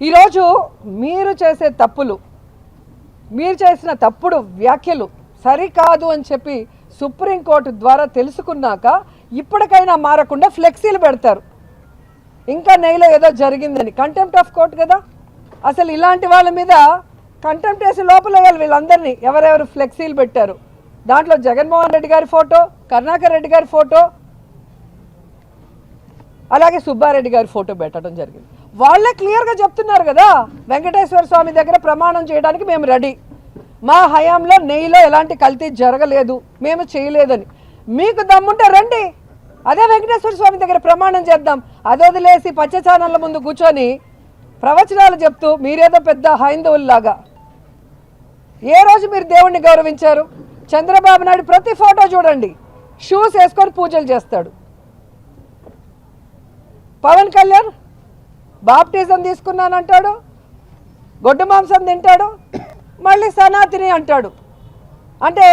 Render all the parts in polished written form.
ఈరోజు మీరు చేసే తప్పులు, మీరు చేసిన తప్పుడు వ్యాఖ్యలు సరికాదు అని చెప్పి సుప్రీంకోర్టు ద్వారా తెలుసుకున్నాక ఇప్పటికైనా మారకుండా ఫ్లెక్సీలు పెడతారు. ఇంకా నెయ్యిలో ఏదో జరిగిందని కంటెంప్ట్ ఆఫ్ కోర్ట్ కదా. అసలు ఇలాంటి వాళ్ళ మీద కంటెంప్ట్ వేసి లోపల వేయాలి వీళ్ళందరినీ. ఎవరెవరు ఫ్లెక్సీలు పెట్టారు, దాంట్లో జగన్మోహన్ రెడ్డి గారి ఫోటో, కరుణాకర్ రెడ్డి గారి ఫోటో, అలాగే సుబ్బారెడ్డి గారి ఫోటో పెట్టడం జరిగింది. వాళ్ళే క్లియర్గా చెప్తున్నారు కదా, వెంకటేశ్వర స్వామి దగ్గర ప్రమాణం చేయడానికి మేము రెడీ, మా హయాంలో నెయ్యిలో ఎలాంటి కల్తీ జరగలేదు, మేము చేయలేదని. మీకు దమ్ముంటే రండి, అదే వెంకటేశ్వర స్వామి దగ్గర ప్రమాణం చేద్దాం. అది వదిలేసి పచ్చ ఛానళ్ళ ముందు కూర్చొని ప్రవచనాలు చెప్తూ మీరేదో పెద్ద హైందవుల్లాగా. ఏ రోజు మీరు దేవుణ్ణి గౌరవించారు? చంద్రబాబు నాయుడు ప్రతి ఫోటో చూడండి, షూస్ వేసుకొని పూజలు చేస్తాడు. పవన్ కళ్యాణ్ బాప్టిజం తీసుకున్నానంటాడు, గొడ్డు మాంసం తింటాడు, మళ్ళీ సనాతిని అంటాడు. అంటే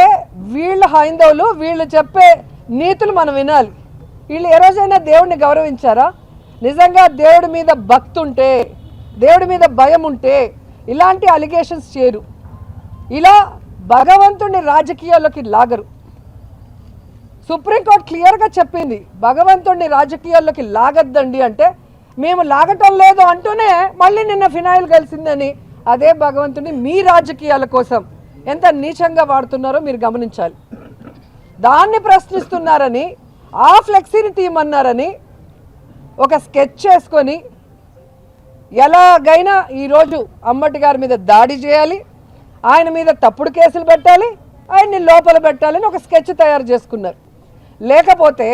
వీళ్ళ హైందవులు, వీళ్ళు చెప్పే నీతులు మనం వినాలి. వీళ్ళు ఏ రోజైనా దేవుడిని గౌరవించారా? నిజంగా దేవుడి మీద భక్తి ఉంటే, దేవుడి మీద భయం ఉంటే ఇలాంటి అలిగేషన్స్ చేయరు. ఇలా భగవంతుడిని రాజకీయాల్లోకి లాగరు. సుప్రీంకోర్టు క్లియర్గా చెప్పింది, భగవంతుడిని రాజకీయాల్లోకి లాగద్దండి అంటే మేము లాగటం లేదు అంటూనే మళ్ళీ నిన్న ఫినాయిల్ కలిసిందని అదే భగవంతుడిని మీ రాజకీయాల కోసం ఎంత నీచంగా వాడుతున్నారో మీరు గమనించాలి. దాన్ని ప్రశ్నిస్తున్నారని, ఆ ఫ్లెక్సీని తీయమన్నారని ఒక స్కెచ్ చేసుకొని ఎలాగైనా ఈరోజు అంబటి గారి మీద దాడి చేయాలి, ఆయన మీద తప్పుడు కేసులు పెట్టాలి, ఆయన్ని లోపల పెట్టాలని ఒక స్కెచ్ తయారు చేసుకున్నారు. లేకపోతే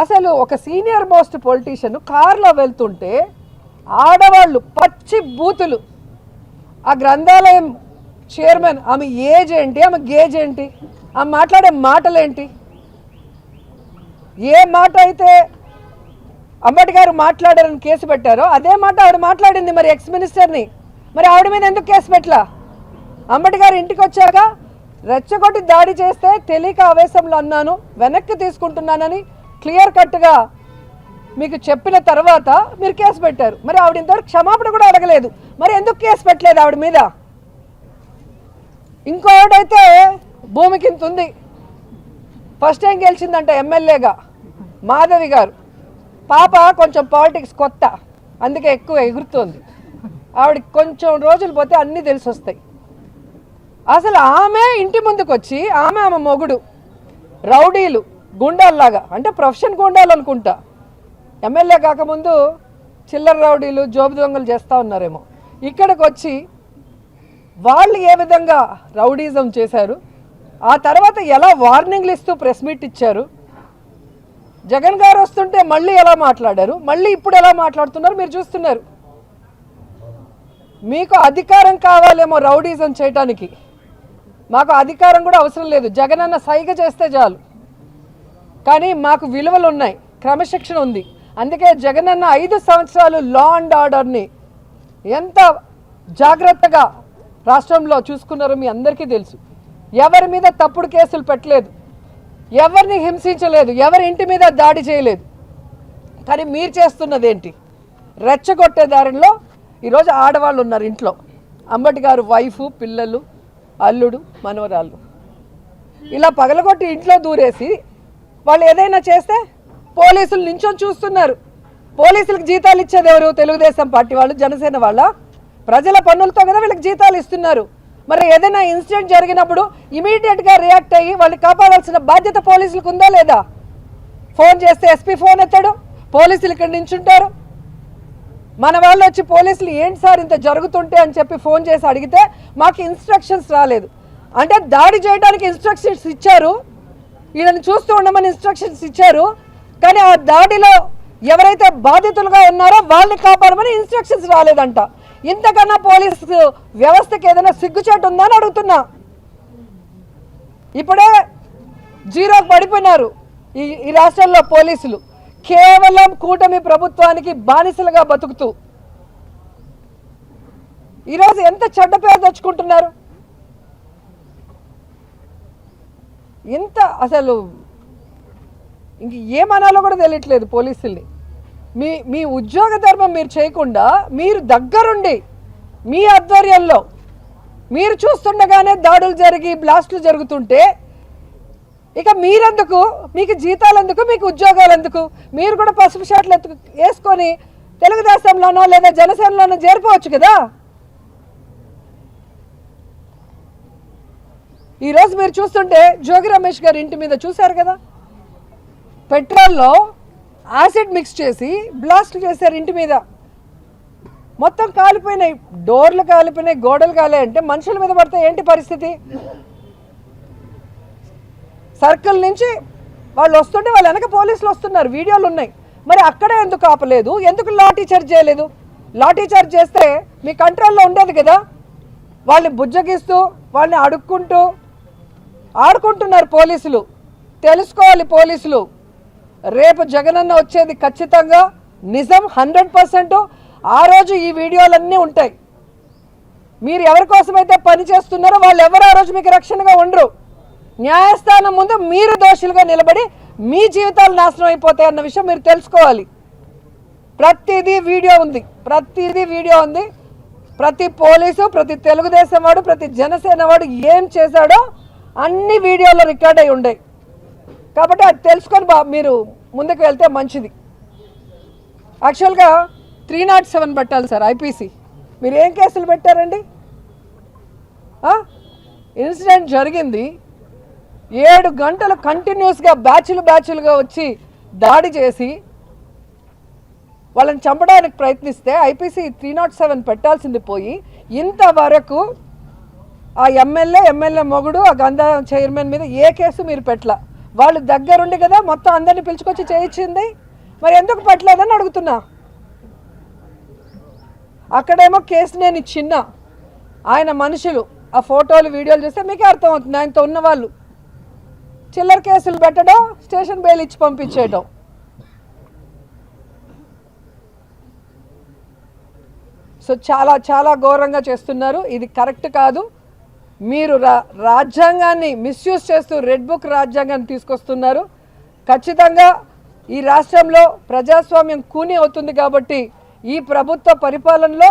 అసలు ఒక సీనియర్ మోస్ట్ పొలిటీషియన్ కార్లో వెళ్తుంటే ఆడవాళ్ళు పచ్చి బూతులు, ఆ గ్రంథాలయం చైర్మన్ ఆమె ఏజ్ ఏంటి, ఆమె గేజ్ ఏంటి, ఆమె మాట్లాడే మాటలేంటి, ఏ మాట అయితే అంబటి గారు మాట్లాడారని కేసు పెట్టారో అదే మాట ఆవిడ మాట్లాడింది మరి ఎక్స్ మినిస్టర్ని. మరి ఆవిడ మీద ఎందుకు కేసు పెట్టలా? అంబటి గారు ఇంటికి వచ్చాక రెచ్చగొట్టి దాడి చేస్తే తెలియక ఆవేశంలో అన్నాను, వెనక్కి తీసుకుంటున్నానని క్లియర్ కట్గా మీకు చెప్పిన తర్వాత మీరు కేసు పెట్టారు. మరి ఆవిడ ఇంతవరకు క్షమాపణ కూడా అడగలేదు. మరి ఎందుకు కేసు పెట్టలేదు ఆవిడ మీద? ఇంకో ఆవిడైతే భూమికి ఇంత ఉంది, ఫస్ట్ టైం గెలిచిందంట ఎమ్మెల్యేగా, మాధవి గారు. పాప కొంచెం పాలిటిక్స్ కొత్త, అందుకే ఎక్కువ ఎగురుతోంది. ఆవిడకి కొంచెం రోజులు పోతే అన్నీ తెలిసి వస్తాయి. అసలు ఆమె ఇంటి ముందుకు వచ్చి ఆమె మొగుడు రౌడీలు, గుండాల్లాగా, అంటే ప్రొఫెషన్ గుండాలు అనుకుంటా, ఎమ్మెల్యే కాకముందు చిల్లర రౌడీలు, జోబు దొంగలు చేస్తూ ఉన్నారేమో, ఇక్కడికి వచ్చి వాళ్ళు ఏ విధంగా రౌడీజం చేశారు, ఆ తర్వాత ఎలా వార్నింగ్లు ఇస్తూ ప్రెస్ మీట్ ఇచ్చారు, జగన్ గారు వస్తుంటే మళ్ళీ ఎలా మాట్లాడారు, మళ్ళీ ఇప్పుడు ఎలా మాట్లాడుతున్నారు మీరు చూస్తున్నారు. మీకు అధికారం కావాలేమో రౌడీజం చేయటానికి, మాకు అధికారం కూడా అవసరం లేదు, జగన్ అన్న సైగ చేస్తే చాలు. కానీ మాకు విలువలు ఉన్నాయి, క్రమశిక్షణ ఉంది. అందుకే జగన్ అన్న 5 సంవత్సరాలు లా అండ్ ఆర్డర్ని ఎంత జాగ్రత్తగా రాష్ట్రంలో చూసుకున్నారో మీ అందరికీ తెలుసు. ఎవరి మీద తప్పుడు కేసులు పెట్టలేదు, ఎవరిని హింసించలేదు, ఎవరి ఇంటి మీద దాడి చేయలేదు. కానీ మీరు చేస్తున్నది ఏంటి? రెచ్చగొట్టే దారిలో ఈరోజు ఆడవాళ్ళు ఉన్నారు ఇంట్లో, అంబటి గారు వైఫ్, పిల్లలు, అల్లుడు, మనవరాళ్ళు, ఇలా పగలగొట్టి ఇంట్లో దూరేసి వాళ్ళు ఏదైనా చేస్తే పోలీసులు నించొని చూస్తున్నారు. పోలీసులకు జీతాలు ఇచ్చేది ఎవరు? తెలుగుదేశం పార్టీ వాళ్ళు, జనసేన వాళ్ళ? ప్రజల పన్నులతో కదా వీళ్ళకి జీతాలు ఇస్తున్నారు. మరి ఏదైనా ఇన్సిడెంట్ జరిగినప్పుడు ఇమీడియట్గా రియాక్ట్ అయ్యి వాళ్ళని కాపాడాల్సిన బాధ్యత పోలీసులకు ఉందా లేదా? ఫోన్ చేస్తే ఎస్పీ ఫోన్ ఎత్తాడు, పోలీసులు ఇక్కడ నించుంటారు. మన వాళ్ళు వచ్చి పోలీసులు ఏంటి సార్ ఇంత జరుగుతుంటే అని చెప్పి ఫోన్ చేసి అడిగితే మాకు ఇన్స్ట్రక్షన్స్ రాలేదు అంటే, దాడి చేయడానికి ఇన్స్ట్రక్షన్స్ ఇచ్చారు, వీళ్ళని చూస్తూ ఉండమని ఇన్స్ట్రక్షన్స్ ఇచ్చారు. కానీ ఆ దాడిలో ఎవరైతే బాధితులుగా ఉన్నారో వాళ్ళని కాపాడమని ఇన్స్ట్రక్షన్స్ రాలేదంట. ఇంతకన్నా పోలీసు వ్యవస్థకి ఏదైనా సిగ్గుచేటు ఉందా అని అడుగుతున్నా. ఇప్పుడే జీరోకి పడిపోయినారు ఈ రాష్ట్రంలో పోలీసులు, కేవలం కూటమి ప్రభుత్వానికి బానిసలుగా బతుకుతూ. ఈరోజు ఎంత చెడ్డ పేరు తెచ్చుకుంటున్నారు. ఇంత అసలు ఇంక ఏమనాలో కూడా తెలియట్లేదు పోలీసుల్ని. మీ ఉద్యోగ ధర్మం మీరు చేయకుండా మీరు దగ్గరుండి మీ ఆధ్వర్యంలో మీరు చూస్తుండగానే దాడులు జరిగి బ్లాస్టులు జరుగుతుంటే ఇక మీరెందుకు, మీకు జీతాలు ఎందుకు, మీకు ఉద్యోగాలు ఎందుకు? మీరు కూడా పసుపు షర్ట్లు వేసుకొని తెలుగుదేశంలోనో లేదా జనసేనలోనో చేరిపోవచ్చు కదా. ఈరోజు మీరు చూస్తుంటే జోగి రమేష్ గారి ఇంటి మీద చూశారు కదా, పెట్రోల్లో యాసిడ్ మిక్స్ చేసి బ్లాస్ట్ చేశారు ఇంటి మీద. మొత్తం కాలిపోయినాయి, డోర్లు కాలిపోయినాయి, గోడలు కాలేయంటే మనుషుల మీద పడితే ఏంటి పరిస్థితి? సర్కిల్ నుంచి వాళ్ళు వస్తుంటే వాళ్ళ వెనక పోలీసులు వస్తున్నారు, వీడియోలు ఉన్నాయి. మరి అక్కడే ఎందుకు ఆపలేదు? ఎందుకు లాఠీ చార్జ్ చేయలేదు? లాఠీ చార్జ్ చేస్తే మీ కంట్రోల్లో ఉండేది కదా. వాళ్ళని బుజ్జగిస్తూ వాళ్ళని అడుక్కుంటూ ఆడుకుంటున్నారు పోలీసులు. తెలుసుకోవాలి పోలీసులు, రేపు జగనన్న వచ్చేది ఖచ్చితంగా నిజం 100%. ఆ రోజు ఈ వీడియోలన్నీ ఉంటాయి. మీరు ఎవరి కోసమైతే పని చేస్తున్నారో వాళ్ళు ఎవరు ఆ రోజు మీకు రక్షణగా ఉండరు. న్యాయస్థానం ముందు మీరు దోషులుగా నిలబడి మీ జీవితాలు నాశనం అయిపోతాయి అన్న విషయం మీరు తెలుసుకోవాలి. ప్రతిదీ వీడియో ఉంది, ప్రతి పోలీసు, ప్రతి తెలుగుదేశం వాడు, ప్రతి జనసేన వాడు ఏం చేశాడో అన్ని వీడియోలో రికార్డ్ అయి ఉండే. కాబట్టి అది తెలుసుకొని మీరు ముందుకు వెళ్తే మంచిది. యాక్చువల్గా 307 పెట్టాలి సార్ ఐపీసీ. మీరు ఏం కేసులు పెట్టారండి? ఇన్సిడెంట్ జరిగింది, 7 గంటలు కంటిన్యూస్గా బ్యాచ్లుగా వచ్చి దాడి చేసి వాళ్ళని చంపడానికి ప్రయత్నిస్తే ఐపీసీ 307 పెట్టాల్సింది పోయి ఇంతవరకు ఆ ఎమ్మెల్యే మొగుడు, ఆ గంధా చైర్మన్ మీద ఏ కేసు మీరు పెట్టలా. వాళ్ళు దగ్గరుండి కదా మొత్తం అందరినీ పిలుచుకొచ్చి చేయించింది, మరి ఎందుకు పెట్టలేదని అడుగుతున్నా. అక్కడేమో కేసు నేను చిన్న ఆయన మనుషులు ఆ ఫోటోలు వీడియోలు చూస్తే మీకే అర్థమవుతుంది. ఆయనతో ఉన్న వాళ్ళు చిల్లర కేసులు పెట్టడం, స్టేషన్ బెయిల్ ఇచ్చి పంపించేయడం. సో చాలా చాలా ఘోరంగా చేస్తున్నారు. ఇది కరెక్ట్ కాదు. మీరు రాజ్యాంగాన్ని మిస్యూజ్ చేస్తూ రెడ్ బుక్ రాజ్యాంగాన్ని తీసుకొస్తున్నారు. ఖచ్చితంగా ఈ రాష్ట్రంలో ప్రజాస్వామ్యం కూని అవుతుంది. కాబట్టి ఈ ప్రభుత్వ పరిపాలనలో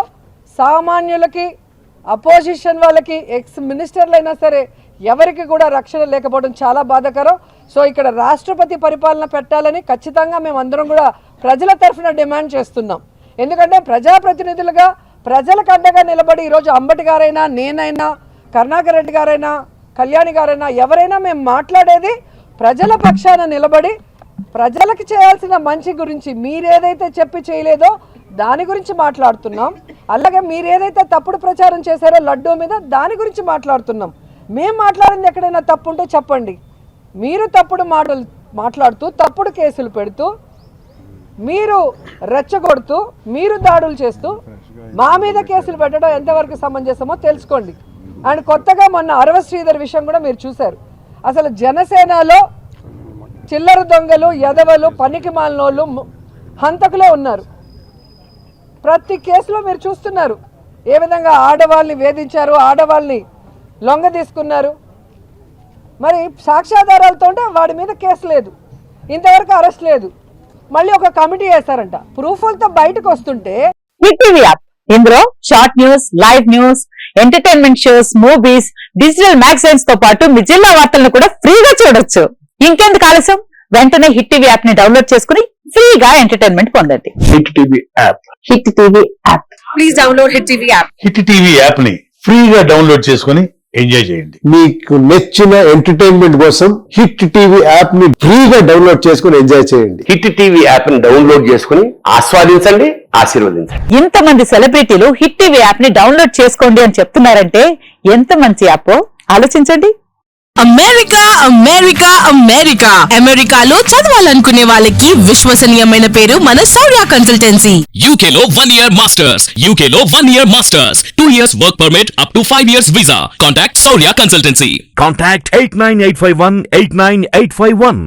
సామాన్యులకి, అపోజిషన్ వాళ్ళకి, ఎక్స్ మినిస్టర్లైనా సరే ఎవరికి కూడా రక్షణ లేకపోవడం చాలా బాధాకరం. సో ఇక్కడ రాష్ట్రపతి పరిపాలన పెట్టాలని ఖచ్చితంగా మేము అందరం కూడా ప్రజల తరఫున డిమాండ్ చేస్తున్నాం. ఎందుకంటే ప్రజాప్రతినిధులుగా ప్రజలకు అండగా నిలబడి ఈరోజు అంబటి గారైనా, నేనైనా, కరుణాకర్ రెడ్డి గారైనా, కళ్యాణి గారైనా ఎవరైనా మేము మాట్లాడేది ప్రజల పక్షాన నిలబడి ప్రజలకు చేయాల్సిన మంచి గురించి. మీరేదైతే చెప్పి చేయలేదో దాని గురించి మాట్లాడుతున్నాం. అలాగే మీరేదైతే తప్పుడు ప్రచారం చేశారో లడ్డూ మీద దాని గురించి మాట్లాడుతున్నాం. మేము మాట్లాడింది ఎక్కడైనా తప్పు ఉంటే చెప్పండి. మీరు తప్పుడు మాటలు మాట్లాడుతూ, తప్పుడు కేసులు పెడుతూ, మీరు రెచ్చగొడుతూ, మీరు దాడులు చేస్తూ మా మీద కేసులు పెట్టడం ఎంతవరకు సమంజసమో తెలుసుకోండి. అండ్ కొత్తగా మొన్న అరవ శ్రీధర్ విషయం కూడా మీరు చూశారు. అసలు జనసేనలో చిల్లర దొంగలు, ఎదవలు, పనికి మాలినోళ్ళు, హంతకులే ఉన్నారు. ప్రతి కేసులో మీరు చూస్తున్నారు ఏ విధంగా ఆడవాళ్ళని వేధించారు, ఆడవాళ్ళని లొంగ తీసుకున్నారు. మరి సాక్ష్యాధారాలతో వాడి మీద కేసు లేదు, ఇంతవరకు అరెస్ట్ లేదు. మళ్ళీ ఒక కమిటీ వేస్తారంట ప్రూఫ్లతో బయటకు వస్తుంటే. హిట్ టీవీ యాప్, ఇందులో short news, live news, entertainment shows, movies, digital magazines తో పాటు మీ జిల్లా వార్తలను కూడా ఫ్రీగా చూడొచ్చు. ఇంకెందుకు ఆలస్యం, వెంటనే హిట్ టీవీ యాప్ ని డౌన్లోడ్ చేసుకుని ఫ్రీగా ఎంటర్టైన్మెంట్ పొందండి. Hit TV app, hit TV app, please download hit TV app. Hit TV app ని ఫ్రీగా డౌన్లోడ్ చేసుకుని ఎంజాయ్ చేయండి. మీకు నచ్చిన ఎంటర్టైన్మెంట్ కోసం హిట్ టీవీ యాప్ ని ఫ్రీగా డౌన్లోడ్ చేసుకుని ఎంజాయ్ చేయండి. హిట్ టీవీ యాప్ ని డౌన్లోడ్ చేసుకుని ఆస్వాదించండి, ఆశీర్వదించండి. ఇంతమంది సెలబ్రిటీలు హిట్ టీవీ యాప్ ని డౌన్లోడ్ చేసుకోండి అని చెప్తున్నారంటే ఎంత మంచి యాప్ ఆలోచించండి. అమెరికా అమెరికా అమెరికా అమెరికాలో చదవాలనుకునే వాళ్ళకి విశ్వసనీయమైన పేరు మన శౌర్య కన్సల్టెన్సీ. UK లో 1 year masters, UK లో 1 year masters, 2 years work permit up to 5 years visa. Contact Saurya Consultancy. Contact 89851 89851.